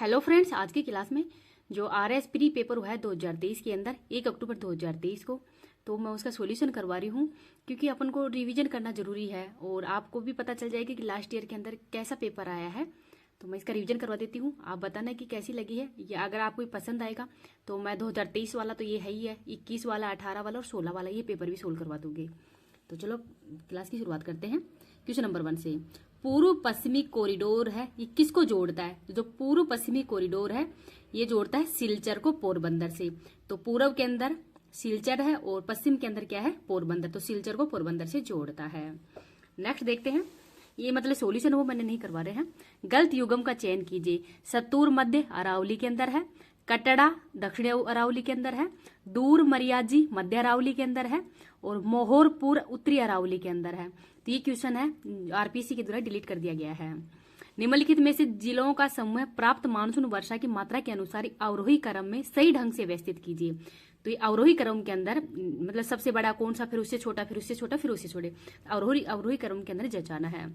Hello friends, आज की class में जो आरएस प्री पेपर हुआ है 2023 के अंदर 1 अक्टूबर 2023 को, तो मैं उसका सॉल्यूशन करवा रही हूँ क्योंकि अपन को रिवीजन करना जरूरी है और आपको भी पता चल जाएगा कि लास्ट ईयर के अंदर कैसा पेपर आया है। तो मैं इसका रिवीजन करवा देती हूँ, आप बताना कि कैसी लगी है या अगर आपको पसंद आएगा तो मैं 2023 वाला तो ये है ही है, 21 वाला, 18 वाला और 16 वाला ये पेपर भी सोल्व करवा दूंगी। तो चलो क्लास की शुरुआत करते हैं। क्वेश्चन नंबर 1 से, पूर्व पश्चिमी कॉरिडोर है, ये किसको जोड़ता है? जो पूर्व पश्चिमी कॉरिडोर है ये जोड़ता है सिलचर को पोरबंदर से। तो पूर्व के अंदर सिलचर है और पश्चिम के अंदर क्या है? पोरबंदर। तो सिलचर को पोरबंदर से जोड़ता है। नेक्स्ट देखते हैं, ये मतलब सॉल्यूशन वो मैंने नहीं करवा रहे हैं। गलत युगम का चयन कीजिए। सत्तूर मध्य अरावली के अंदर है, कटड़ा दक्षिण अरावली के अंदर है, दूर मरियाजी मध्य अरावली के अंदर है और मोहरपुर उत्तरी अरावली के अंदर है। तो ये क्वेश्चन है आरपीसी के द्वारा डिलीट कर दिया गया है। निम्नलिखित में से जिलों का समूह प्राप्त मानसून वर्षा की मात्रा के अनुसार अवरोही क्रम में सही ढंग से व्यवस्थित कीजिए। तो ये अवरोही क्रम के अंदर मतलब सबसे बड़ा कौन सा, फिर उससे छोटा, फिर उससे छोटा, फिर उससे छोटे, अवरोही क्रम के अंदर जचाना है।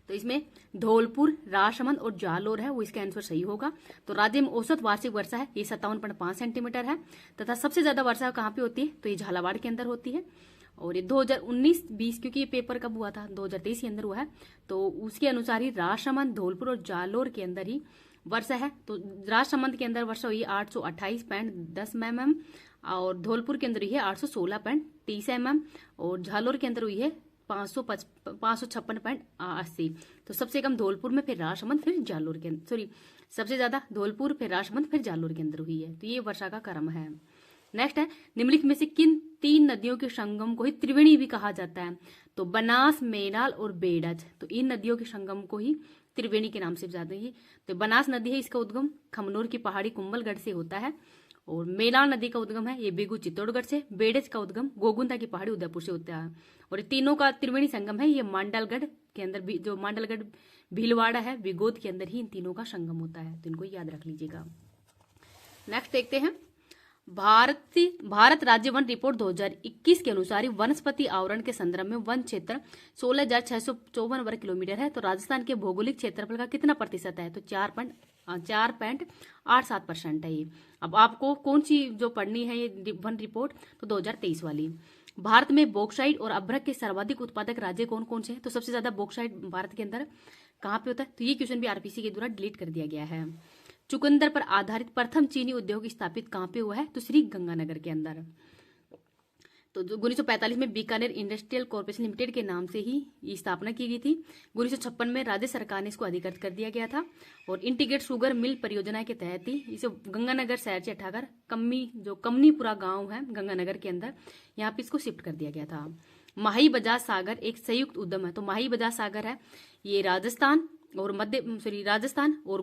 तो इसमें धौलपुर, राजसमंद और जालोर है, वो इसका आंसर सही होगा। तो राज्य में औसत वार्षिक वर्षा है ये 57.5 सेंटीमीटर है तथा सबसे ज्यादा वर्षा कहाँ पे होती है? तो ये झालावाड़ के अंदर होती है। और ये 2019-20 क्योंकि ये पेपर कब हुआ था? 2023 के अंदर हुआ है, तो उसके अनुसार ही राजसमंद, धौलपुर और जालोर के अंदर ही वर्षा है। तो राजसमंद के अंदर वर्षा हुई 828.10 mm और धौलपुर के अंदर हुई है 816.30 mm और झालोर के अंदर हुई है 556.80। तो सबसे कम धौलपुर में, फिर राजसमंद, फिर जालोर के अंदर, सबसे ज्यादा धौलपुर, फिर राजसमंद, फिर जालोर के अंदर हुई है। तो ये वर्षा का क्रम है। नेक्स्ट है, निम्नलिखित में से किन 3 नदियों के संगम को ही त्रिवेणी भी कहा जाता है? तो बनास, मेनाल और बेड़ज। तो इन नदियों के संगम को ही त्रिवेणी के नाम से जाते हैं। तो बनास नदी है, इसका उद्गम खमनोर की पहाड़ी कुंभलगढ़ से होता है और मेनाल नदी का उद्गम है ये बेगू चित्तौड़गढ़ से, बेड़ज का उद्गम गोगुंदा की पहाड़ी उदयपुर से होता है और तीनों का त्रिवेणी संगम है ये मांडलगढ़ के अंदर भी, जो मांडलगढ़ भीलवाड़ा है विगोद के अंदर ही इन तीनों का संगम होता है। तो इनको याद रख लीजिएगा। नेक्स्ट देखते हैं, भारत राज्य वन रिपोर्ट 2021 के अनुसार वनस्पति आवरण के संदर्भ में वन क्षेत्र 16,654 वर्ग किलोमीटर है। तो राजस्थान के भौगोलिक क्षेत्रफल का कितना प्रतिशत है? तो 4.87% है ये। अब आपको कौन सी जो पढ़नी है ये वन रिपोर्ट? तो 2023 वाली। भारत में बॉक्साइट और अभ्रक के सर्वाधिक उत्पादक राज्य कौन कौन से हैं? तो सबसे ज्यादा बॉक्साइट भारत के अंदर कहाँ पे होता है? तो ये क्वेश्चन भी आरपीसी के द्वारा डिलीट कर दिया गया है। चुकंदर पर आधारित प्रथम चीनी उद्योग स्थापित कहाँ पे हुआ है? तो श्री गंगानगर के अंदर। तो 1945 में बीकानेर इंडस्ट्रियल कॉर्पोरेशन लिमिटेड के नाम से ही स्थापना की गई थी। 1956 में राज्य सरकार ने इसको अधिकृत कर दिया गया था और इंटीग्रेट शुगर मिल परियोजना के तहत ही इसे गंगानगर शहर से हटाकर कमनीपुरा गांव है गंगानगर के अंदर, यहाँ पे इसको शिफ्ट कर दिया गया था। माही बजाज सागर एक संयुक्त उद्यम है। तो माही बजाज सागर है ये राजस्थान और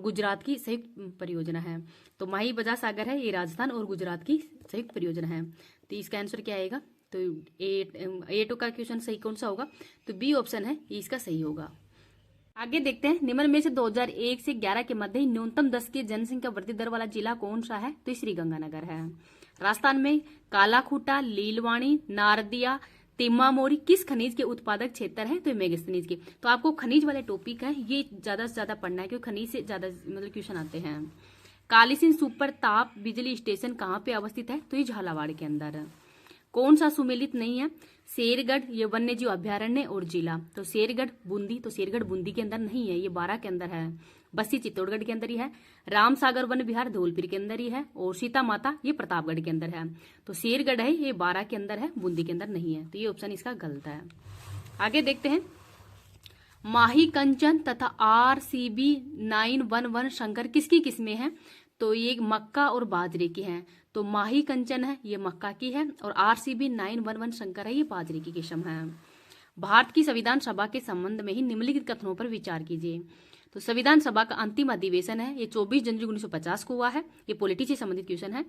गुजरात की संयुक्त परियोजना है। तो माही बजाज सागर है ये राजस्थान और गुजरात की संयुक्त परियोजना है। तो इसका आंसर क्या आएगा? तो ए टू का क्वेश्चन सही कौन सा होगा? तो बी ऑप्शन है ये इसका सही होगा। आगे देखते हैं, निम्न में से 2001 से 11 के मध्य न्यूनतम 10 की जनसंख्या वृद्धि दर वाला जिला कौन सा है? तो श्री गंगानगर है। राजस्थान में कालाखूटा, लीलवाणी, नारदिया, तिम्मामोरी किस खनिज के उत्पादक क्षेत्र है? तो मैंगनीज के। तो आपको खनिज वाले टॉपिक है ये ज्यादा से ज्यादा पढ़ना है क्योंकि खनिज से ज्यादा मतलब क्वेश्चन आते हैं। कालीसिंध सुपर ताप बिजली स्टेशन कहाँ पे अवस्थित है? तो ये झालावाड़ के अंदर है। कौन सा सुमेलित नहीं है? शेरगढ़ ये वन्य जीव अभ्यारण्य और जिला। तो शेरगढ़ बूंदी, तो शेरगढ़ बूंदी के अंदर नहीं है, ये 12 के अंदर है। बस्सी चित्तौड़गढ़ के अंदर ही है। रामसागर वन विहार धौलपुर के अंदर ही है और सीता माता ये प्रतापगढ़ के अंदर है। तो शेरगढ़ है ये 12 के अंदर है, बूंदी के अंदर नहीं है। तो ये ऑप्शन इसका गलत है। आगे देखते हैं, माही कंचन तथा RCB 911 शंकर किसकी किस्में हैं? तो ये मक्का और बाजरे की हैं। तो माही कंचन है ये मक्का की है और RCB 911 शंकर है ये बाजरे की किस्म है। भारत की संविधान सभा के संबंध में ही निम्नलिखित कथनों पर विचार कीजिए। तो संविधान सभा का अंतिम अधिवेशन है ये 24 जनवरी 1950 को हुआ है। ये पॉलिटी से संबंधित क्वेश्चन है।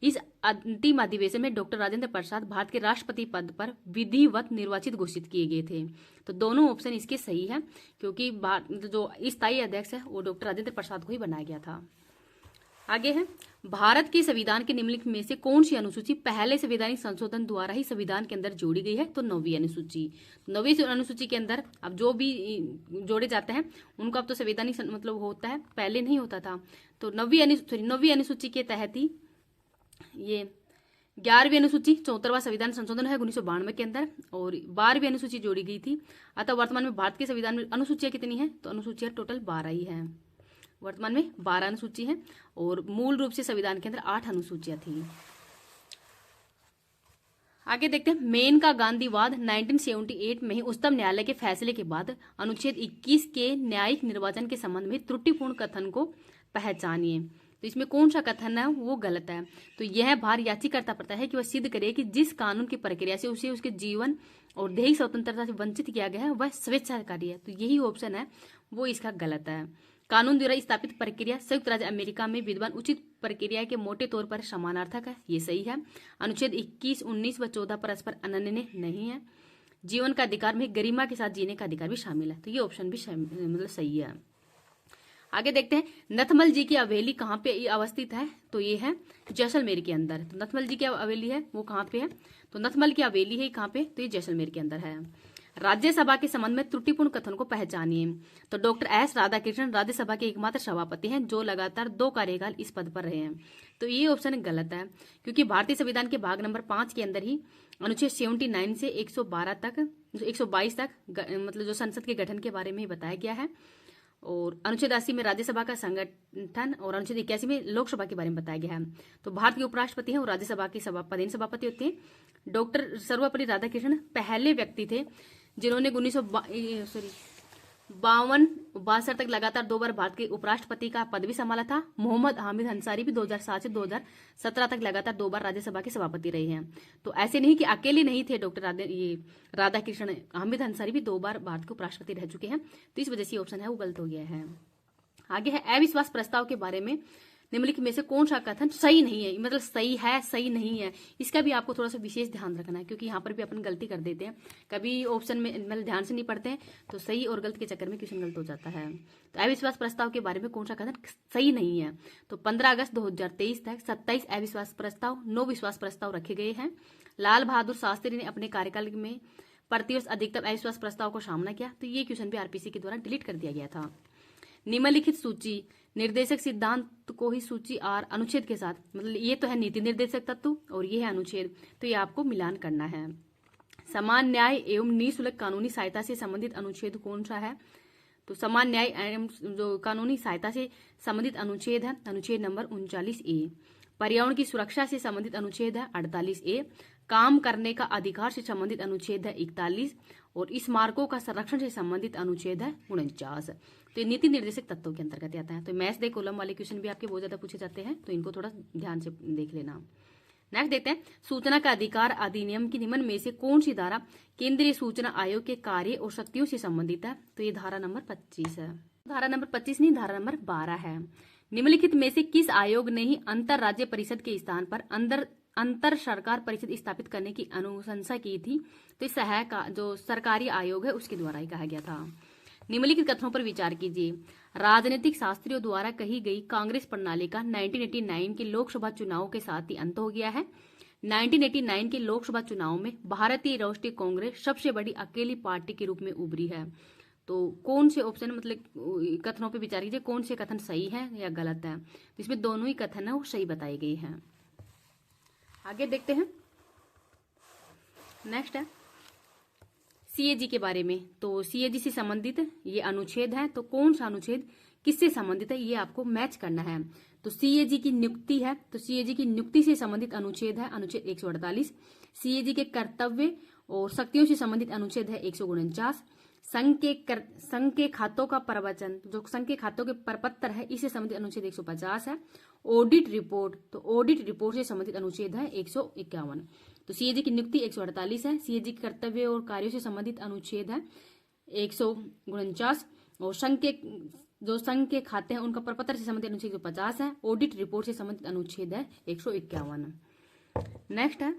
इस अंतिम अधिवेशन में डॉक्टर राजेंद्र प्रसाद भारत के राष्ट्रपति पद पर विधिवत निर्वाचित घोषित किए गए थे। तो दोनों ऑप्शन इसके सही है क्योंकि जो स्थायी अध्यक्ष है वो डॉक्टर राजेंद्र प्रसाद को ही बनाया गया था। आगे है, भारत के संविधान के निम्नलिखित में से कौन सी अनुसूची पहले संवैधानिक संशोधन द्वारा ही संविधान के अंदर जोड़ी गई है? तो 9वीं अनुसूची। 9वीं अनुसूची के अंदर अब जो भी जोड़े जाते हैं उनका अब तो संवैधानिक मतलब होता है, पहले नहीं होता था। तो 9वीं अनुसूची के तहत ही ये 11वीं अनुसूची 74वां संविधान संशोधन है 1992 के अंदर, और 12वीं अनुसूची जोड़ी गई थी। अतः वर्तमान में भारत के संविधान में अनुसूचियां कितनी है? तो अनुसूचियां टोटल 12 ही है। वर्तमान में 12 अनुसूची है, और मूल रूप से संविधान के अंदर 8 अनुसूचियां थी। आगे देखते हैं, मेनका गांधीवाद 1978 में ही उच्चतम न्यायालय के फैसले के बाद अनुच्छेद 21 के न्यायिक निर्वाचन के संबंध में त्रुटिपूर्ण कथन को पहचानिए। तो इसमें कौन सा कथन है वो गलत है? तो यह भार याचिकाकर्ता पर है कि वह सिद्ध करे कि जिस कानून की प्रक्रिया से उसे उसके जीवन और दैहिक स्वतंत्रता से वंचित किया गया है वह स्वेच्छाकारी है। तो यही ऑप्शन है वो इसका गलत है। कानून द्वारा स्थापित प्रक्रिया संयुक्त राज्य अमेरिका में विद्यमान उचित प्रक्रिया के मोटे तौर पर समानार्थक है, ये सही है। अनुच्छेद 21, 19 व 14 परस्पर अनन्य नहीं है। जीवन का अधिकार में गरिमा के साथ जीने का अधिकार भी शामिल है, तो ये ऑप्शन भी मतलब सही है। आगे देखते हैं, नथमल जी की हवेली कहाँ पे अवस्थित है? तो ये है जैसलमेर के अंदर। तो नथमल जी की हवेली है वो कहाँ पे है? तो नथमल की हवेली है कहाँ पे? तो ये जैसलमेर के अंदर है। राज्यसभा के संबंध में त्रुटिपूर्ण कथन को पहचानिए। तो डॉक्टर एस राधाकृष्णन राज्यसभा के एकमात्र सभापति हैं जो लगातार 2 कार्यकाल इस पद पर रहे हैं। तो ये ऑप्शन गलत है, क्योंकि भारतीय संविधान के भाग नंबर 5 के अंदर ही अनुच्छेद 79 से 112 तक 122 तक मतलब जो संसद के गठन के बारे में ही बताया गया है, और अनुच्छेद 80 में राज्यसभा का संगठन, और अनुच्छेद 81 में लोकसभा के बारे में बताया गया है। तो भारत के उपराष्ट्रपति हैं और राज्यसभा के पदेन सभापति होते हैं। डॉक्टर सर्वपल्ली राधाकृष्णन पहले व्यक्ति थे जिन्होंने 1952 तक लगातार 2 बार भारत के उपराष्ट्रपति का पद भी संभाला था। मोहम्मद हामिद अंसारी भी 2007 से 2017 तक लगातार 2 बार राज्यसभा के सभापति रहे हैं। तो ऐसे नहीं कि अकेले नहीं थे डॉक्टर राधाकृष्णन, हामिद अंसारी भी 2 बार भारत के उपराष्ट्रपति रह चुके हैं। तो इस वजह से ऑप्शन है वो गलत हो गया है। आगे है, अविश्वास प्रस्ताव के बारे में निम्नलिखित में से कौन सा कथन सही नहीं है? मतलब सही है, सही नहीं है, इसका भी आपको थोड़ा सा विशेष ध्यान रखना है, क्योंकि यहाँ पर भी अपन गलती कर देते हैं। कभी ऑप्शन में मतलब ध्यान से नहीं पढ़ते हैं तो सही और गलत के चक्कर में क्वेश्चन गलत हो जाता है। तो अविश्वास प्रस्ताव के बारे में कौन सा कथन सही नहीं है? तो 15 अगस्त 2023 तक 27 अविश्वास प्रस्ताव, 9 विश्वास प्रस्ताव रखे गए हैं। लाल बहादुर शास्त्री ने अपने कार्यकाल में प्रतिवर्ष अधिकतम अविश्वास प्रस्ताव को सामना किया। तो ये क्वेश्चन भी आरपीसी के द्वारा डिलीट कर दिया गया था। निम्नलिखित सूची निर्देशक सिद्धांत को ही सूची और अनुच्छेद के साथ, मतलब ये तो है नीति निर्देशक तत्व और ये है अनुच्छेद, तो ये आपको मिलान करना है। समान न्याय एवं निःशुल्क कानूनी सहायता से संबंधित अनुच्छेद कौन सा है? तो समान न्याय एवं जो कानूनी सहायता से संबंधित अनुच्छेद है अनुच्छेद नंबर 39A। पर्यावरण की सुरक्षा से संबंधित अनुच्छेद है 48A। काम करने का अधिकार से संबंधित अनुच्छेद है 41, और स्मारकों का संरक्षण से संबंधित अनुच्छेद है 49। तो ये नीति निर्देशक तत्वों के अंतर्गत आता है। तो मैथ्स दे कॉलम वाले क्वेश्चन भी आपके बहुत ज्यादा पूछे जाते हैं, तो इनको थोड़ा ध्यान से देख लेना। नेक्स्ट देखते हैं, सूचना का अधिकार अधिनियम की निम्न में से कौन सी धारा केंद्रीय सूचना आयोग के कार्य और शक्तियों से संबंधित है? तो ये धारा नंबर 25 है। धारा नंबर 25 नहीं, धारा नंबर 12 है। निम्नलिखित में से किस आयोग ने ही अंतर राज्य परिषद के स्थान पर अंतर सरकार परिषद स्थापित करने की अनुशंसा की थी? तो इस सहायक जो सरकारी आयोग है उसके द्वारा ही कहा गया था। निम्नलिखित कथनों पर विचार कीजिए। राजनीतिक शास्त्रियों द्वारा कही गई कांग्रेस प्रणाली का 1989 के लोकसभा चुनाव के साथ ही अंत हो गया है। 1989 के लोकसभा चुनाव में भारतीय राष्ट्रीय कांग्रेस सबसे बड़ी अकेली पार्टी के रूप में उभरी है। तो कौन से ऑप्शन मतलब कथनों पर विचार कीजिए, कौन से कथन सही है या गलत है? तो इसमें दोनों ही कथन है वो सही बताए गए हैं। आगे देखते हैं, नेक्स्ट है सीएजी के बारे में। तो सीएजी से संबंधित ये अनुच्छेद है, तो कौन सा अनुच्छेद किससे संबंधित है ये आपको मैच करना है। तो सीएजी की नियुक्ति है, तो सीएजी की नियुक्ति से संबंधित अनुच्छेद है अनुच्छेद 148। सीएजी के कर्तव्य और शक्तियों से संबंधित अनुच्छेद है 149। संघ के खातों का प्रवचन, जो संघ के खातों के प्रपत्र है, इससे संबंधित अनुच्छेद 150 है। ऑडिट रिपोर्ट, तो ऑडिट रिपोर्ट से संबंधित अनुच्छेद है 151। तो सीएजी की नियुक्ति 148 है। सीएजी के कर्तव्य और कार्यों से संबंधित अनुच्छेद है 149, और संघ के खाते हैं उनका प्रपत्र से संबंधित अनुच्छेद 150 है। ऑडिट रिपोर्ट से संबंधित अनुच्छेद है 151। नेक्स्ट है,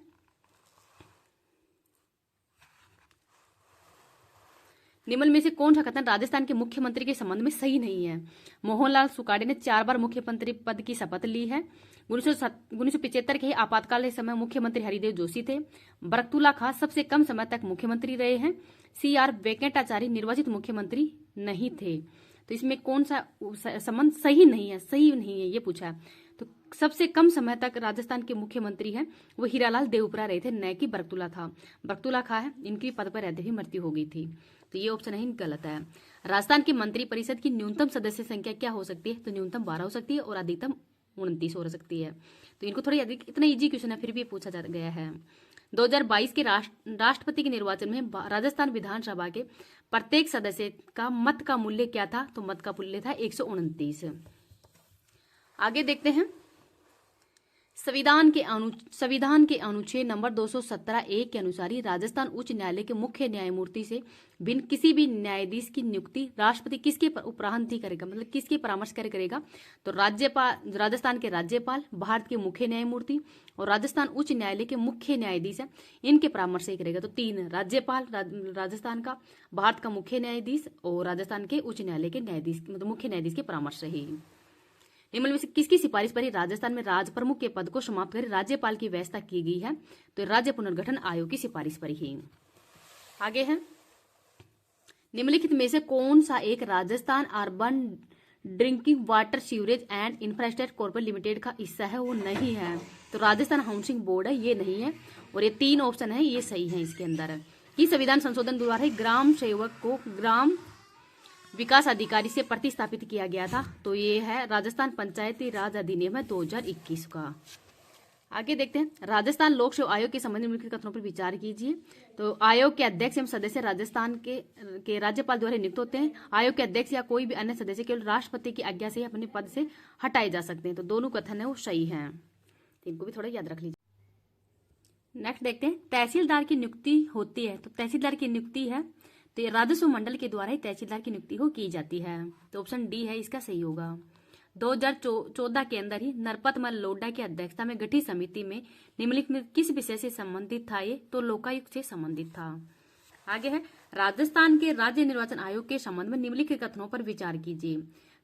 निम्न में से कौन सा कथन राजस्थान के मुख्यमंत्री के संबंध में सही नहीं है? मोहनलाल सुकाड़े ने 4 बार मुख्यमंत्री पद की शपथ ली है। 1975 के आपातकाल के समय मुख्यमंत्री हरिदेव जोशी थे। बरकतुल्ला खां सबसे कम समय तक मुख्यमंत्री रहे हैं। CR वेंकटाचार्य निर्वाचित मुख्यमंत्री नहीं थे। तो इसमें कौन सा संबंध सही नहीं है? सही नहीं है ये पूछा है। तो सबसे कम समय तक राजस्थान के मुख्यमंत्री हैं वो हीरालाल देवपुरा रहे थे, न कि बरकतुल्ला खां है, इनकी पद पर रहते ही मृत्यु हो गई थी। तो ये ऑप्शन है गलत है। राजस्थान की मंत्री परिषद की न्यूनतम सदस्य संख्या क्या हो सकती है? तो न्यूनतम 12 हो सकती है और अधिकतम 29 हो सकती है। तो इनको थोड़ी अधिक, इतना इजी क्वेश्चन है फिर भी पूछा जा गया है। 2022 के राष्ट्रपति के निर्वाचन में राजस्थान विधानसभा के प्रत्येक सदस्य का मत का मूल्य क्या था? तो मत का मूल्य था 129। आगे देखते हैं। संविधान के अनुच्छेद नंबर 217(a) के अनुसार ही राजस्थान उच्च न्यायालय के मुख्य न्यायमूर्ति से भिन्न किसी भी न्यायाधीश की नियुक्ति राष्ट्रपति किसके उपरांत ही करेगा, मतलब किसके परामर्श कर करेगा? तो राज्यपाल, राजस्थान के राज्यपाल, भारत के मुख्य न्यायमूर्ति और राजस्थान उच्च न्यायालय के मुख्य न्यायाधीश है, इनके परामर्श से ही करेगा। तो 3 राज्यपाल राजस्थान का, भारत का मुख्य न्यायाधीश और राजस्थान के उच्च न्यायालय के न्यायाधीश, मतलब मुख्य न्यायाधीश के परामर्श से ही। निम्न में से किसकी सिफारिश पर ही राजस्थान में राज प्रमुख के पद को समाप्त कर राज्यपाल की व्यवस्था की गई है? तो राज्य पुनर्गठन आयोग की सिफारिश पर ही। आगे है, निम्नलिखित में से कौन सा एक Rajasthan urban drinking water sewerage and infrastructure corporation limited का हिस्सा है? वो नहीं है। तो राजस्थान हाउसिंग बोर्ड है, ये नहीं है। और ये 3 ऑप्शन है, ये सही है। इसके अंदर की संविधान संशोधन द्वारा ग्राम सेवक को ग्राम विकास अधिकारी से प्रतिस्थापित किया गया था? तो ये है राजस्थान पंचायती राज अधिनियम है 2021 का। आगे देखते हैं, राजस्थान लोक सेवा आयोग के संबंध में निम्नलिखित कथनों पर विचार कीजिए। तो आयोग के अध्यक्ष एवं सदस्य राजस्थान के राज्यपाल द्वारा नियुक्त होते हैं। आयोग के अध्यक्ष या कोई भी अन्य सदस्य केवल राष्ट्रपति की आज्ञा से ही अपने पद से हटाए जा सकते हैं। तो दोनों कथन है वो सही है, इनको भी थोड़ा याद रख लीजिए। नेक्स्ट देखते हैं, तहसीलदार की नियुक्ति होती है। तो तहसीलदार की नियुक्ति है तो ये राजस्व मंडल के द्वारा ही तहसीलदार की नियुक्ति की जाती है। तो ऑप्शन डी है इसका सही होगा। 2014 के अंदर ही नरपत मल लोढ़ा की अध्यक्षता में गठित समिति में निम्नलिखित में किस विषय से संबंधित था? ये तो लोकायुक्त से संबंधित था। आगे है, राजस्थान के राज्य निर्वाचन आयोग के संबंध में निम्नलिखित कथनों पर विचार कीजिए।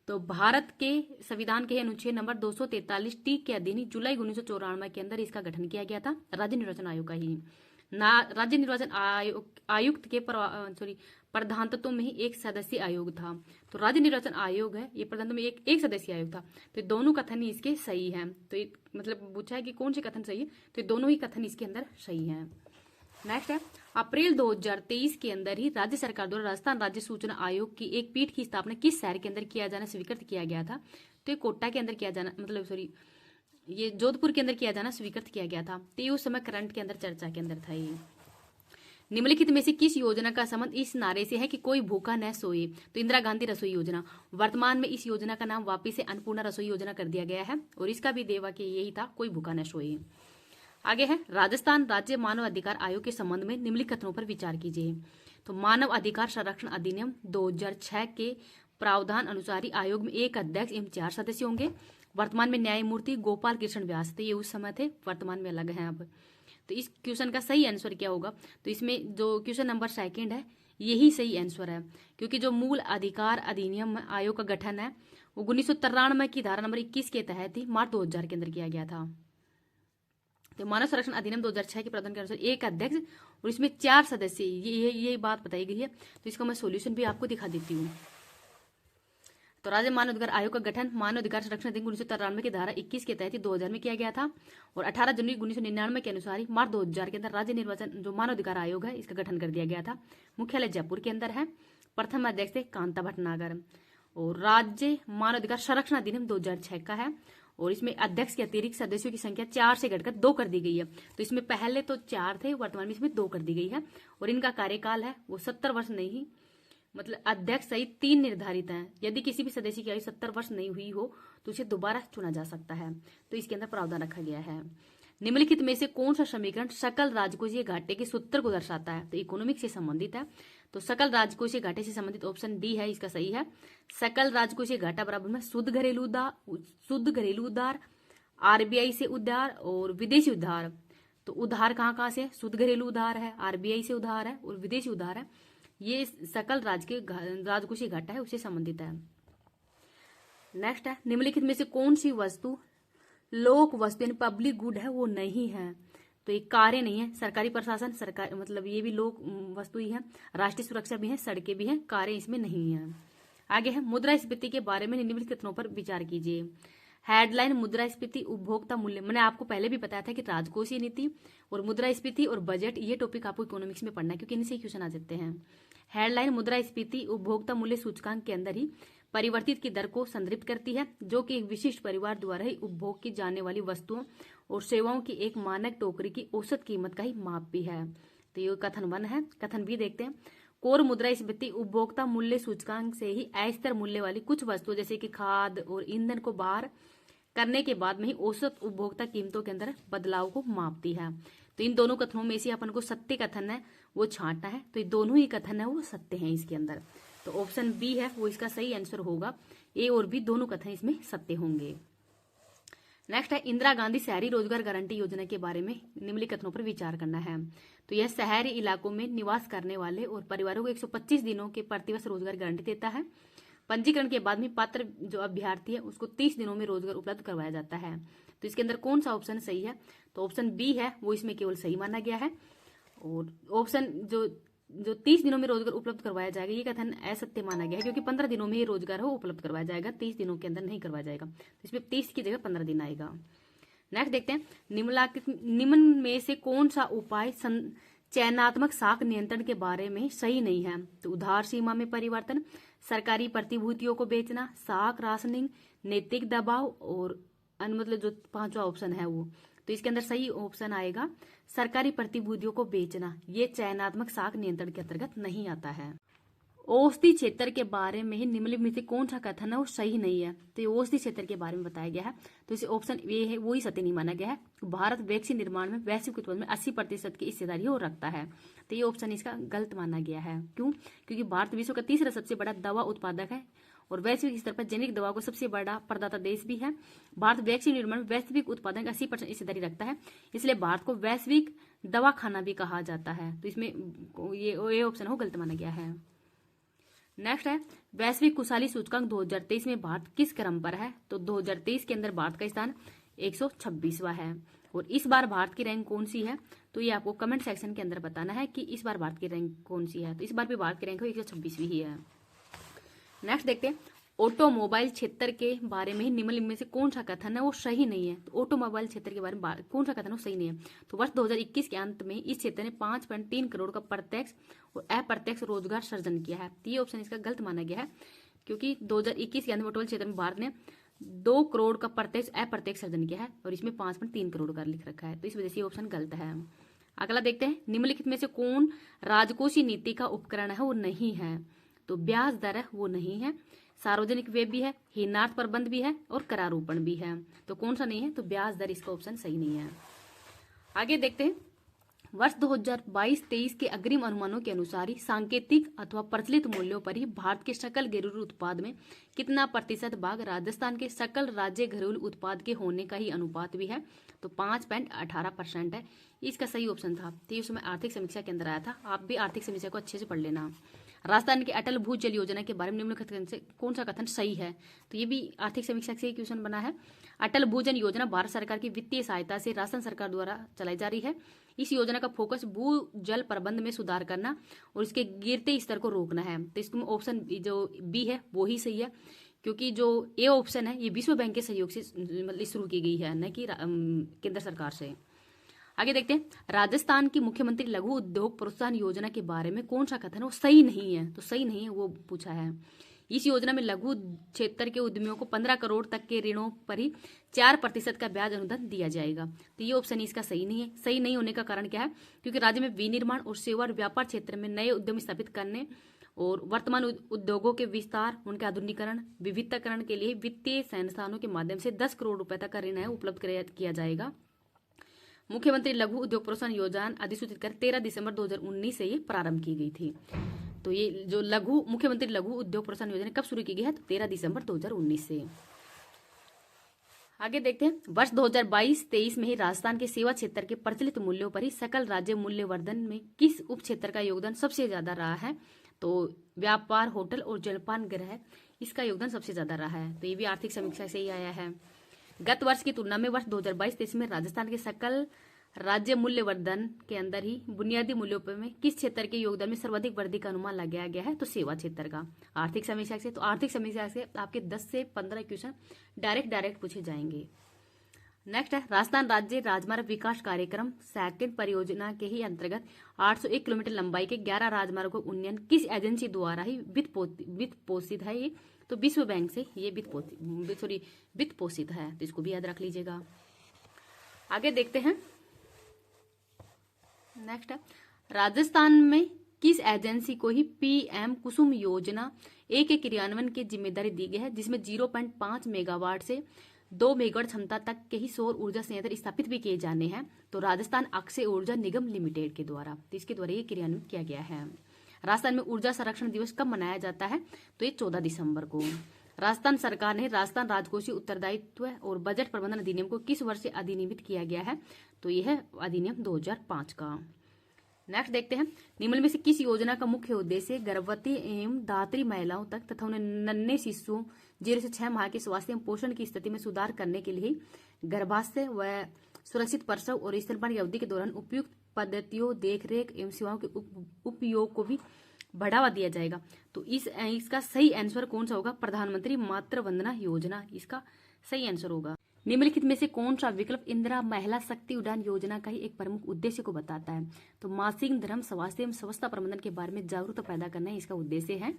तो भारत के संविधान के अनुच्छेद नंबर 243 के अधीन जुलाई 1994 के अंदर इसका गठन किया गया था, राज्य निर्वाचन आयोग का ही। राज्य निर्वाचन आयुक्त के प्रधानत्व में ही एक सदस्यीय आयोग था। तो राज्य निर्वाचन आयोग है, ये प्रधानत्व में एक सदस्यीय आयोग था। तो दोनों कथन ही इसके सही हैं। तो मतलब पूछा है कि कौन से कथन सही है, तो दोनों ही कथन इसके अंदर सही हैं। नेक्स्ट है, अप्रैल 2023 के अंदर ही राज्य सरकार द्वारा राजस्थान राज्य सूचना आयोग की एक पीठ की स्थापना किस शहर के अंदर किया जाना स्वीकृत किया गया था? तो ये कोटा के अंदर किया जाना, मतलब ये जोधपुर के अंदर किया जाना स्वीकृत किया गया था। तो ये उस समय करंट के अंदर चर्चा के अंदर था। ये निम्नलिखित में से किस योजना का संबंध इस नारे से है कि कोई भूखा न सोए? तो इंदिरा गांधी रसोई योजना। वर्तमान में इस योजना का नाम वापिस से अन्नपूर्णा रसोई योजना कर दिया गया है और इसका भी देवा कि यही था, कोई भूखा न सोए। आगे है, राजस्थान राज्य मानव अधिकार आयोग के संबंध में निम्नलिखित कथनों पर विचार कीजिए। तो मानव अधिकार संरक्षण अधिनियम 2006 के प्रावधान अनुसार आयोग में एक अध्यक्ष एवं 4 सदस्य होंगे। वर्तमान में न्यायमूर्ति गोपाल कृष्ण व्यास थे, ये उस समय थे, वर्तमान में अलग हैं अब। तो इस क्वेश्चन का सही आंसर क्या होगा? तो इसमें जो क्वेश्चन नंबर 2 है यही सही आंसर है, क्योंकि जो मूल अधिकार अधिनियम आयोग का गठन है वो 1993 की धारा नंबर 21 के तहत ही मार्च 2000 के अंदर किया गया था। तो मानव संरक्षण अधिनियम 2006 के प्रावधान के अनुसार एक अध्यक्ष और इसमें 4 सदस्य, ये बात बताई गई है। तो इसका मैं सोल्यूशन भी आपको दिखा देती हूँ। तो राज्य मानव अधिकार आयोग का गठन मानव अधिकार संरक्षण अधिनियम 1993 की धारा 21 के तहत 2000 में किया गया था और 18 जनवरी 1999 के अनुसार मार्च 2000 के अंदर राज्य निर्वाचन जो मानव अधिकार आयोग है इसका गठन कर दिया गया था। मुख्यालय जयपुर के अंदर है। प्रथम अध्यक्ष थे कांता भटनागर। और राज्य मानव अधिकार संरक्षण अधिनियम 2006 का है और इसमें अध्यक्ष के अतिरिक्त सदस्यों की संख्या 4 से घटकर 2 कर दी गई है। तो इसमें पहले तो 4 थे, वर्तमान में इसमें 2 कर दी गई है और इनका कार्यकाल है वो 70 वर्ष नहीं, मतलब अध्यक्ष सहित 3 निर्धारित हैं। यदि किसी भी सदस्य की आयु 70 वर्ष नहीं हुई हो तो उसे दोबारा चुना जा सकता है। तो इसके अंदर प्रावधान रखा गया है। निम्नलिखित में से कौन सा समीकरण सकल राजकोषीय घाटे के सूत्र को दर्शाता है? तो इकोनॉमिक से संबंधित है। तो सकल राजकोषीय घाटे से संबंधित ऑप्शन डी है, इसका सही है। सकल राजकोषीय घाटा बराबर में शुद्ध घरेलू उधार, आरबीआई से उधार और विदेशी उधार। तो उधार कहाँ से है? शुद्ध घरेलू उधार है, आरबीआई से उधार है और विदेशी उधार है। ये सकल राजकोषीय घाटा है उससे संबंधित है। नेक्स्ट है, निम्नलिखित में से कौन सी वस्तु लोक वस्तु यानी पब्लिक गुड है वो नहीं है? तो ये कारें नहीं है, सरकारी प्रशासन, सरकार मतलब ये भी लोक वस्तु ही है, राष्ट्रीय सुरक्षा भी है, सड़कें भी है, कारें इसमें नहीं है। आगे है, मुद्रास्फीति के बारे में निम्नलिखित कथनों पर विचार कीजिए। हेडलाइन, मुद्रास्फीति उपभोक्ता मूल्य। मैंने आपको पहले भी बताया था कि राजकोषीय नीति और मुद्रास्फीति और बजट ये टॉपिक आपको इकोनॉमिक्स में पढ़ना है क्योंकि इनसे क्वेश्चन आ जाते हैं। हेडलाइन, मुद्रास्फीति उपभोक्ता मूल्य सूचकांक के अंदर ही परिवर्तित की दर को संदर्भित करती है जो कि एक विशिष्ट परिवार द्वारा ही उपभोग की जाने वाली वस्तुओं और सेवाओं की एक मानक टोकरी की औसत कीमत का ही माप भी है। तो ये कथन 1 है। कथन बी देखते हैं, कोर मुद्रास्फीति उपभोक्ता मूल्य सूचकांक से ही अस्थिर मूल्य वाली कुछ वस्तुओं जैसे कि खाद्य और ईंधन को बाहर करने के बाद में ही औसत उपभोक्ता कीमतों के अंदर बदलाव को मापती है। तो इन दोनों कथनों में से अपन को सत्य कथन है वो छांटना है। तो ये दोनों ही कथन है वो सत्य हैं इसके अंदर। तो ऑप्शन बी है वो इसका सही आंसर होगा। ए और बी दोनों कथन इसमें सत्य होंगे। नेक्स्ट है, इंदिरा गांधी शहरी रोजगार गारंटी योजना के बारे में निम्नलिखित कथनों पर विचार करना है। तो यह शहरी इलाकों में निवास करने वाले और परिवारों को 125 दिनों के प्रतिवर्ष रोजगार गारंटी देता है। पंजीकरण के बाद में पात्र जो अभ्यर्थी है उसको 30 दिनों में रोजगार उपलब्ध करवाया जाता है। तो इसके अंदर कौन सा ऑप्शन सही है? तो ऑप्शन बी है वो इसमें केवल सही माना गया है। और ऑप्शन जो 30 दिनों में रोजगार उपलब्ध करवाया जाएगा ये कथन असत्य माना गया है क्योंकि 15 दिनों में ये रोजगार हो उपलब्ध करवाया जाएगा, 30 दिनों के अंदर नहीं करवाया जाएगा। तो इसमें 30 की जगह 15 दिन आएगा। नेक्स्ट देखते हैं, निम्न में से कौन सा उपाय चयनात्मक साख नियंत्रण के बारे में सही नहीं है? तो उधार सीमा में परिवर्तन, सरकारी प्रतिभूतियों को बेचना, साख राशनिंग, नैतिक दबाव और मतलब जो 5वां ऑप्शन है वो। तो इसके अंदर सही ऑप्शन आएगा सरकारी प्रतिभूतियों को बेचना। ये चयनात्मक साख नियंत्रण के अंतर्गत नहीं आता है। औषधि क्षेत्र के बारे में ही निम्नलिखित में से कौन सा कथन है वो सही नहीं है? तो ये औषधि क्षेत्र के बारे में बताया गया है। तो इसे ऑप्शन ए है वो ही सत्य नहीं माना गया है। भारत वैक्सीन निर्माण में वैश्विक उत्पादन में 80% की हिस्सेदारी हो रखता है। तो ये ऑप्शन इसका गलत माना गया है। क्यों? क्योंकि भारत विश्व का तीसरा सबसे बड़ा दवा उत्पादक है और वैश्विक स्तर पर जेनेरिक दवा को सबसे बड़ा प्रदाता देश भी है। भारत वैक्सीन निर्माण में वैश्विक उत्पादन का 80% हिस्सेदारी रखता है, इसलिए भारत को वैश्विक दवाखाना भी कहा जाता है। तो इसमें ये ऑप्शन हो गलत माना गया है। नेक्स्ट है, वैश्विक खुशहाली सूचकांक 2023 में भारत किस क्रम पर है? तो 2023 के अंदर भारत का स्थान 126वां है। और इस बार भारत की रैंक कौन सी है? तो ये आपको कमेंट सेक्शन के अंदर बताना है कि इस बार भारत की रैंक कौन सी है। तो इस बार भी भारत की रैंक 126वीं ही है। नेक्स्ट देखते हैं, ऑटोमोबाइल क्षेत्र के बारे में निम्नलिखित में से कौन सा कथन है वो सही नहीं है? तो ऑटोमोबाइल क्षेत्र के बारे में कौन सा कथन है वो सही नहीं है? तो वर्ष 2021 के अंत में इस क्षेत्र ने 5.3 करोड़ का प्रत्यक्ष और अप्रत्यक्ष रोजगार सृजन किया है। तो ये ऑप्शन इसका गलत माना गया है क्योंकि 2021 के अंत में ऑटोमोबाइल क्षेत्र में भारत ने 2 करोड़ का प्रत्यक्ष अप्रत्यक्ष सृजन किया है और इसमें 5.3 करोड़ का लिख रखा है। तो इस वजह से ये ऑप्शन गलत है। अगला देखते हैं, निम्नलिखित में से कौन राजकोषीय नीति का उपकरण है वो नहीं है? तो ब्याज दर है वो नहीं है, सार्वजनिक व्यय भी है, हीनार्थ प्रबंध भी है और करारोपण भी है। तो कौन सा नहीं है? तो ब्याज दर इसका ऑप्शन सही नहीं है। आगे देखते हैं, वर्ष 2022-23 के अग्रिम अनुमानों के अनुसार ही सांकेतिक अथवा प्रचलित मूल्यों पर ही भारत के सकल घरेलू उत्पाद में कितना प्रतिशत भाग राजस्थान के सकल राज्य घरेलू उत्पाद के होने का ही अनुपात भी है? तो 5.18% है। इसका सही ऑप्शन था। तो ये उसमें आर्थिक समीक्षा के अंदर आया था। आप भी आर्थिक समीक्षा को अच्छे से पढ़ लेना। राजस्थान के अटल भूजल योजना के बारे में निम्नलिखित से कौन सा कथन सही है? तो ये भी आर्थिक समीक्षा से क्वेश्चन बना है। अटल भूजल योजना भारत सरकार की वित्तीय सहायता से राजस्थान सरकार द्वारा चलाई जा रही है। इस योजना का फोकस भू जल प्रबंध में सुधार करना और इसके गिरते स्तर को रोकना है। तो इसमें ऑप्शन जो बी है वो ही सही है क्योंकि जो ए ऑप्शन है ये विश्व बैंक के सहयोग से मतलब शुरू की गई है, न कि केंद्र सरकार से। आगे देखते हैं, राजस्थान की मुख्यमंत्री लघु उद्योग प्रोत्साहन योजना के बारे में कौन सा कथन है वो सही नहीं है? तो सही नहीं है वो पूछा है। इस योजना में लघु क्षेत्र के उद्यमियों को 15 करोड़ तक के ऋणों पर ही 4% का ब्याज अनुदान दिया जाएगा। तो ये ऑप्शन इसका सही नहीं है। सही नहीं होने का कारण क्या है? क्योंकि राज्य में विनिर्माण और सेवा और व्यापार क्षेत्र में नए उद्यम स्थापित करने और वर्तमान उद्योगों के विस्तार, उनके आधुनिकीकरण, विविधीकरण के लिए वित्तीय संस्थानों के माध्यम से 10 करोड़ रुपए तक का ऋण है उपलब्ध किया जाएगा। मुख्यमंत्री लघु उद्योग प्रोत्साहन योजना अधिसूचित कर 13 दिसंबर 2019 से ये प्रारंभ की गई थी। तो ये जो मुख्यमंत्री लघु उद्योग प्रोत्साहन योजना कब शुरू की गई है? तो 13 दिसंबर 2019 से। आगे देखते हैं, वर्ष 2022-23 में ही राजस्थान के सेवा क्षेत्र के प्रचलित मूल्यों पर ही सकल राज्य मूल्य वर्धन में किस उप क्षेत्र का योगदान सबसे ज्यादा रहा है? तो व्यापार, होटल और जलपान गृह, इसका योगदान सबसे ज्यादा रहा है। तो ये भी आर्थिक समीक्षा से ही आया है। गत वर्ष की तुलना में वर्ष 2022-23 में राजस्थान के सकल राज्य मूल्यवर्धन के अंदर ही बुनियादी मूल्यों पर में किस क्षेत्र के योगदान में सर्वाधिक वृद्धि का अनुमान लगाया गया है? तो सेवा क्षेत्र का। आर्थिक समीक्षा से, तो आर्थिक समीक्षा से आपके 10 से 15 क्वेश्चन डायरेक्ट पूछे जाएंगे। नेक्स्ट है राजस्थान राज्य राजमार्ग विकास कार्यक्रम सेकंड परियोजना के ही अंतर्गत 801 किलोमीटर लंबाई के 11 राजमार्गों का उन्नयन किस एजेंसी द्वारा ही वित्त पोषित है? ये तो विश्व बैंक से ये वित्त पोषित है। तो इसको भी याद रख लीजिएगा। आगे देखते हैं। नेक्स्ट है राजस्थान में किस एजेंसी को ही पीएम कुसुम योजना के क्रियान्वयन की जिम्मेदारी दी गई है, जिसमें 0.5 मेगावाट से 2 मेगावाट क्षमता तक के ही सौर ऊर्जा संयंत्र स्थापित भी किए जाने हैं? तो राजस्थान अक्षय ऊर्जा निगम लिमिटेड के द्वारा। तो इसके द्वारा ये क्रियान्वित किया गया है। राजस्थान में ऊर्जा संरक्षण दिवस कब मनाया जाता है? तो ये 14 दिसंबर को। राजस्थान सरकार ने राजस्थान राजकोषीय उत्तरदायित्व और बजट प्रबंधन अधिनियम को किस वर्ष से अधिनियमित किया गया है? तो यह है अधिनियम 2005 का। नेक्स्ट देखते हैं निम्न में से किस योजना का मुख्य उद्देश्य गर्भवती एवं धात्री महिलाओं तक तथा उन्हें नन्हे शिशुओं 0 से 6 माह के स्वास्थ्य एवं पोषण की स्थिति में सुधार करने के लिए गर्भाशय व सुरक्षित प्रसव और स्तनपान की अवधि के दौरान उपयुक्त पद्धतियों, देखरेख एवं सेवाओं के उपयोग को भी बढ़ावा दिया जाएगा? तो इसका सही आंसर कौन सा होगा? प्रधानमंत्री मातृ वंदना योजना इसका सही आंसर होगा। निम्नलिखित में से कौन सा विकल्प इंदिरा महिला शक्ति उड़ान योजना का ही एक प्रमुख उद्देश्य को बताता है? तो मासिक धर्म, स्वास्थ्य एवं स्वच्छता प्रबंधन के बारे में जागरूकता पैदा करना ही इसका उद्देश्य है।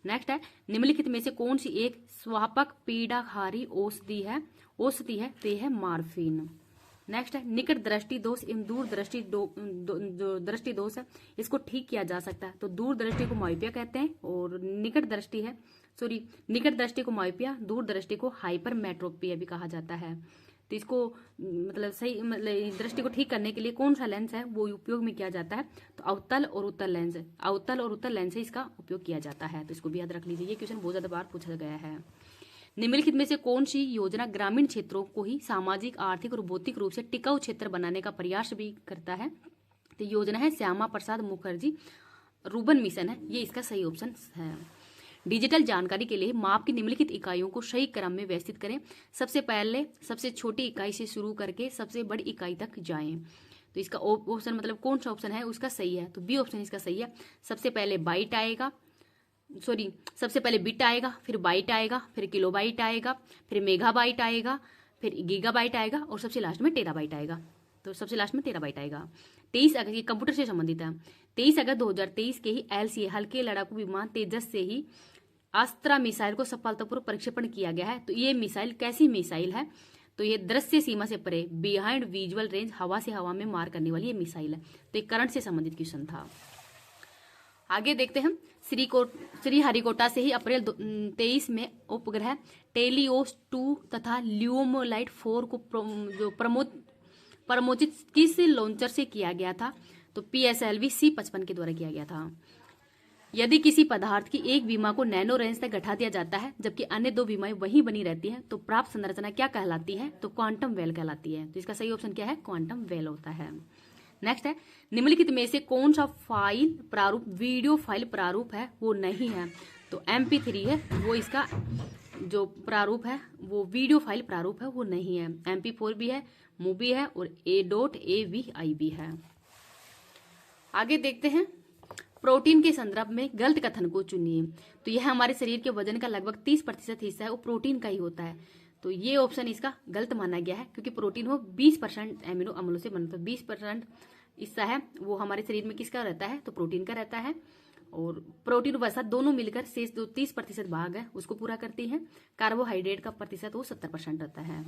नेक्स्ट है निम्नलिखित में से कौन सी एक स्वापक पीड़ाहारी औषधि है? तो यह है मार्फिन। नेक्स्ट है निकट दृष्टि दोष एवं दूर दृष्टि जो दृष्टि दोष है इसको ठीक किया जा सकता है। तो दूर दृष्टि को मायोपिया कहते हैं और निकट दृष्टि को मायोपिया, दूर दृष्टि को हाइपरमेट्रोपिया भी कहा जाता है। तो इसको मतलब सही दृष्टि को ठीक करने के लिए कौन सा लेंस है वो उपयोग में किया जाता है? तो अवतल और उत्तल लेंस से इसका उपयोग किया जाता है। तो इसको भी याद रख लीजिए, ये क्वेश्चन बहुत ज्यादा बार पूछा गया है। निम्नलिखित में से कौन सी योजना ग्रामीण क्षेत्रों को ही सामाजिक, आर्थिक और भौतिक रूप से टिकाऊ क्षेत्र बनाने का प्रयास भी करता है? तो योजना है श्यामा प्रसाद मुखर्जी रूबन मिशन है, ये इसका सही ऑप्शन है। डिजिटल जानकारी के लिए माप की निम्नलिखित इकाइयों को सही क्रम में व्यवस्थित करें। सबसे पहले सबसे छोटी इकाई से शुरू करके सबसे बड़ी इकाई तक जाएं। तो इसका ऑप्शन मतलब कौन सा ऑप्शन है उसका सही है? तो बी ऑप्शन इसका सही है। सबसे पहले बिट आएगा, फिर बाइट आएगा, फिर किलोबाइट आएगा, फिर मेगाबाइट आएगा, फिर गीगाबाइट आएगा और सबसे लास्ट में टेराबाइट आएगा। तो सबसे लास्ट में टेराबाइट आएगा। 23 अगस्त ये कंप्यूटर से संबंधित है। 23 अगस्त 2023 के ही LCA हल्के लड़ाकू विमान तेजस से ही अस्त्रा मिसाइल को सफलतापूर्वक प्रक्षेपण किया गया है। तो ये मिसाइल कैसी मिसाइल है? तो ये दृश्य सीमा से परे, बिहाइंड विजुअल रेंज, हवा से हवा में मार करने वाली ये मिसाइल है। तो ये करंट से संबंधित क्वेश्चन था। आगे देखते हैं श्रीहरिकोटा से ही अप्रैल 23 में उपग्रह टेलियोस 2 तथा ल्यूमोलाइट 4 को प्रमोचित किस लॉन्चर से किया गया था? तो PSLV C55 के द्वारा किया गया था। यदि किसी पदार्थ की एक विमा को नैनो रेंज तक घटा दिया जाता है जबकि अन्य 2 विमाएं वहीं बनी रहती हैं तो प्राप्त संरचना क्या कहलाती है? तो क्वांटम वेल कहलाती है। तो इसका सही ऑप्शन क्या है? क्वांटम वेल होता है। नेक्स्ट है निम्नलिखित में से कौन सा फाइल प्रारूप वीडियो फाइल प्रारूप है? वो नहीं है। तो MP3 है, वो इसका जो प्रारूप है वो वीडियो फाइल प्रारूप है, वो नहीं है। MP4 भी है, मूवी है और A.AVI भी है। आगे देखते हैं प्रोटीन के संदर्भ में गलत कथन को चुनिए। तो यह हमारे शरीर के वजन का लगभग 30% हिस्सा है वो प्रोटीन का ही होता है। तो ये ऑप्शन इसका गलत माना गया है क्योंकि प्रोटीन वो 20% एमिनो अम्लों से बनता है। 20% हिस्सा है वो हमारे शरीर में किसका रहता है? तो प्रोटीन का रहता है। और प्रोटीन वसा दोनों मिलकर शेष जो 30% भाग है उसको पूरा करती है। कार्बोहाइड्रेट का प्रतिशत वो 70% रहता है।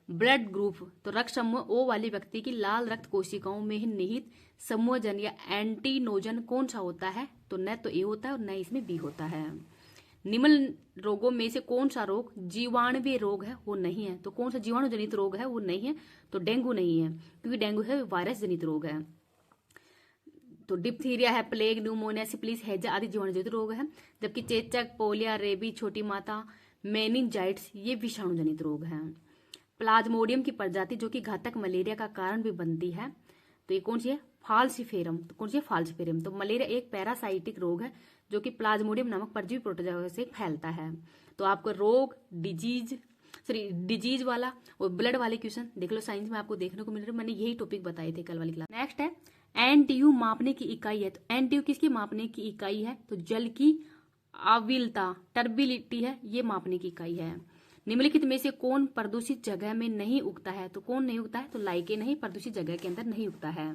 ब्लड ग्रुप, तो रक्त समूह O वाले व्यक्ति की लाल रक्त कोशिकाओं में ही निहित समूहजन या एंटीनोजन कौन सा होता है? तो न तो A होता है और न इसमें B होता है। निम्न रोगों में से कौन सा रोग जीवाणुवीय रोग है? वो नहीं है। तो कौन सा जीवाणु जनित रोग है? वो नहीं है। तो डेंगू नहीं है क्योंकि डेंगू है वायरस जनित रोग है। तो डिप्थीरिया है, प्लेग, न्यूमोनिया, सिफिलिस, हैजा आदि जीवाणु जनित रोग है। जबकि चेचक, पोलिया, रेबी, छोटी माता, मेनिनजाइट्स ये विषाणु जनित रोग हैं। प्लाज्मोडियम की प्रजाति जो कि घातक मलेरिया का कारण भी बनती है तो ये कौन सी है? फाल्सीफेरम। तो कौन सी है? फाल्सीफेरम। तो मलेरिया एक पैरासाइटिक रोग है जो कि प्लाज्मोडियम नामक परजीवी प्रोटोजोआ से फैलता है। तो आपको रोग, डिजीज वाला और ब्लड वाले क्वेश्चन देख लो, साइंस में आपको देखने को मिल रहे हैं। मैंने यही टॉपिक बताए थे कल वाली क्लास। नेक्स्ट है एनटीयू मापने की इकाई है। तो एनटीयू किसकी मापने की इकाई है? तो जल की आविलता, टर्बिलिटी है, ये मापने की इकाई है। निम्नलिखित में से कौन प्रदूषित जगह में नहीं उगता है? तो कौन नहीं उगता है? तो लाइके नहीं, प्रदूषित जगह के अंदर नहीं उगता है।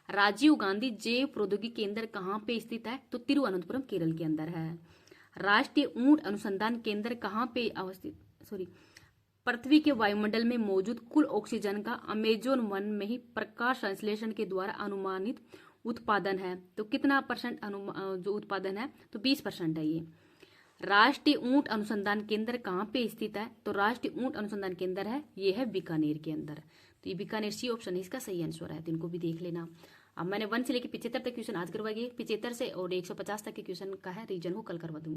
राजीव गांधी जैव प्रौद्योगिकी केंद्र कहाँ पे स्थित है? तो तिरुवनंतपुरम केरल के अंदर है। राष्ट्रीय ऊंट अनुसंधान केंद्र कहाँ पे अवस्थित? पृथ्वी के वायुमंडल में मौजूद कुल ऑक्सीजन का अमेजोन वन में ही प्रकाश संश्लेषण के द्वारा अनुमानित उत्पादन है। तो कितना परसेंट जो उत्पादन है? तो 20% है ये। राष्ट्रीय ऊंट अनुसंधान केंद्र कहाँ पे स्थित है? तो राष्ट्रीय ऊंट अनुसंधान केंद्र है, ये है बीकानेर के अंदर। तो ये बीकानेर सी ऑप्शन है इसका सही आंसर है, तो इनको भी देख लेना। अब मैंने 1 से लेकर 75 तक क्वेश्चन आज करवाएंगे, 75 से और 150 तक के क्वेश्चन का है रीजन को कल करवा दूंगी।